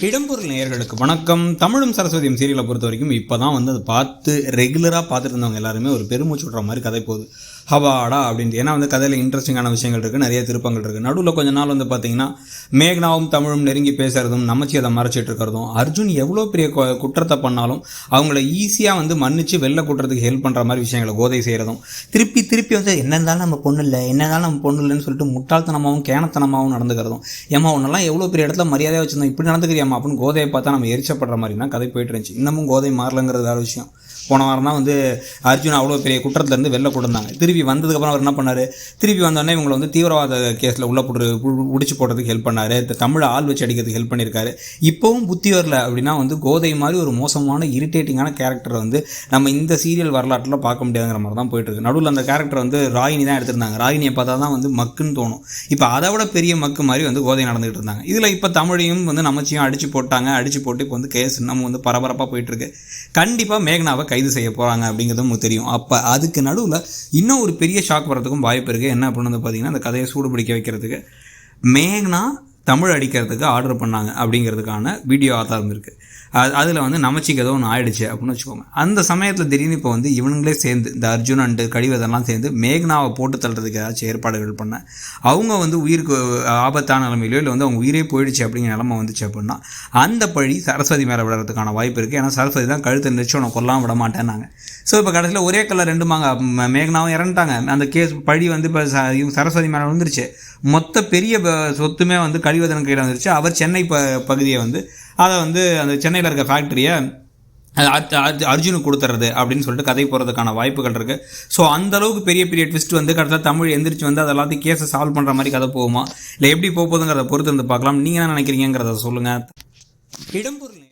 இடம்பொருள் நேயர்களுக்கு வணக்கம். தமிழும் சரஸ்வதியும் சீரியலை பொறுத்த வரைக்கும் இப்போ தான் வந்து அதை பார்த்து ரெகுலராக பார்த்துட்டு இருந்தவங்க எல்லாருமே ஒரு பெருமூச்சு விட்ற மாதிரி கதை போகுது. ஹவாடா அப்படின்ட்டு. ஏன்னா வந்து கதையில் இன்ட்ரெஸ்டிங்கான விஷயங்கள் இருக்குது, நிறைய திருப்பங்கள் இருக்குது. நடுவில் கொஞ்ச நாள் வந்து பார்த்தீங்கன்னா மேக்னாவும் தமிழும் நெருங்கி பேசுகிறதும் நமச்சி அதை மறைச்சிட்டு இருக்கிறதும், அர்ஜுன் எவ்வளோ பெரிய குற்றத்தை பண்ணாலும் அவங்கள ஈஸியாக வந்து மன்னிச்சு வெளில கூட்டுறதுக்கு ஹெல்ப் பண்ணுற மாதிரி விஷயங்களை கோதை செய்கிறதும், திருப்பி திருப்பி வந்து என்ன இருந்தாலும் நம்ம பொண்ணு இல்லை, என்ன இருந்தாலும் நம்ம பொண்ணு இல்லைன்னு சொல்லிட்டு முட்டாள்தனமாகவும் கேனத்தனமாகவும் நடந்துக்கிறதும், ஏமா உன்னெல்லாம் எவ்வளோ பெரிய இடத்துல மரியாதையாக வச்சுருந்தோம், இப்படி நடந்துக்கிறியாமா அப்படின்னு கோதையை பார்த்தா நம்ம எரிச்சப்படுற மாதிரி தான் கதை போயிட்டு இருந்துச்சு. இன்னமும் கோதை மாறலங்கிறது வேறு விஷயம். போன வாரம் தான் வந்து அர்ஜுன் அவ்வளோ பெரிய குற்றத்துலேருந்து வெளில கொடுத்தாங்க. திருப்பி வந்ததுக்கப்புறம் அவர் என்ன பண்ணார், திருப்பி வந்தோடனே இவங்களை வந்து தீவிரவாத கேஸில் உள்ள உடிச்சு போடுறதுக்கு ஹெல்ப் பண்ணார், தமிழை ஆள் வச்சு அடிக்கிறதுக்கு ஹெல்ப் பண்ணியிருக்காரு. இப்போவும் புத்தி வரல அப்படின்னா வந்து கோதை மாதிரி ஒரு மோசமான இரிட்டேட்டிங்கான கேரக்டரை வந்து நம்ம இந்த சீரியல் வரலாற்றில் பார்க்க முடியாதுங்கிற மாதிரி தான் போயிட்டுருக்கு. நடுவில் அந்த கேரக்டர் வந்து ராகினி தான் எடுத்திருந்தாங்க. ராகினியை பார்த்தா தான் வந்து மக்குன்னு தோணும். இப்போ அதை விட பெரிய மக்கு மாதிரி வந்து கோதை நடந்துகிட்டு இருந்தாங்க. இதில் இப்போ தமிழையும் வந்து நமச்சியும் அடிச்சு போட்டு இப்போ வந்து கேஸ் நம்ம வந்து பரபரப்பாக போயிட்டுருக்கு. கண்டிப்பாக மேக்னாவை கைது செய்ய போகிறாங்க அப்படிங்கிறது நமக்கு தெரியும். அப்போ அதுக்கு நடுவில் இன்னும் ஒரு பெரிய ஷாக் வரதுக்கும் வாய்ப்பு இருக்குது. என்ன அப்படின்னு வந்து பார்த்திங்கன்னா, அந்த கதையை சூடுபிடிக்க வைக்கிறதுக்கு மேக்னா தமிழ் அடிக்கிறதுக்கு ஆர்டர் பண்ணாங்க அப்படிங்கிறதுக்கான வீடியோ ஆதாரம் இருக்குது. அதில் வந்து நமச்சிக்கு ஏதோ ஒன்று ஆயிடுச்சு அப்படின்னு வச்சுக்கோங்க. அந்த சமயத்தில் திடீர்னு இப்போ வந்து இவனுங்களே சேர்ந்து இந்த அர்ஜுன் அண்டு கடிவதெல்லாம் சேர்ந்து மேக்னாவை போட்டு தள்ளுறதுக்கு ஏதாச்சும் ஏற்பாடுகள் பண்ண, அவங்க வந்து உயிருக்கு ஆபத்தான நிலைமையிலோ இல்லை வந்து அவங்க உயிரே போயிடுச்சு அப்படிங்கிற நிலமை வந்துச்சு அப்படின்னா அந்த பழி சரஸ்வதி மேலே விடுறதுக்கான வாய்ப்பு இருக்குது. ஏன்னா சரஸ்வதி தான் கழுத்தை நிறுத்தி உனக்கு கொல்லாமல் விட மாட்டேன்னாங்க. ஸோ இப்போ கடைசியில் ஒரே கல்ல ரெண்டு மாங்க, மேக்னாவும் இறந்துட்டாங்க. அந்த கேஸ் பழி வந்து இப்போ சரஸ்வதி மேலே வந்துருச்சு. மொத்த பெரிய சொத்துமே வந்து கழிவதன் கையில் வந்துருச்சு. அவர் சென்னை பகுதியை வந்து அதை வந்து அந்த சென்னையில் இருக்க ஃபேக்ட்ரியை அர்ஜுனுக்கு கொடுத்துறது அப்படின்னு சொல்லிட்டு கதை போகிறதுக்கான வாய்ப்புகள் இருக்குது. ஸோ அந்தளவுக்கு பெரிய பெரிய ட்விஸ்ட் வந்து கடைசியில் தமிழ் எந்திரிச்சு வந்து அது எல்லாத்தையும் கேஸை சால்வ் பண்ணுற மாதிரி கதை போகுமா, இல்லை எப்படி போகுதுங்கிறத பொறுத்து வந்து பார்க்கலாம். நீங்கள் என்ன நினைக்கிறீங்கிறத சொல்லுங்கள். இடம்பொருள்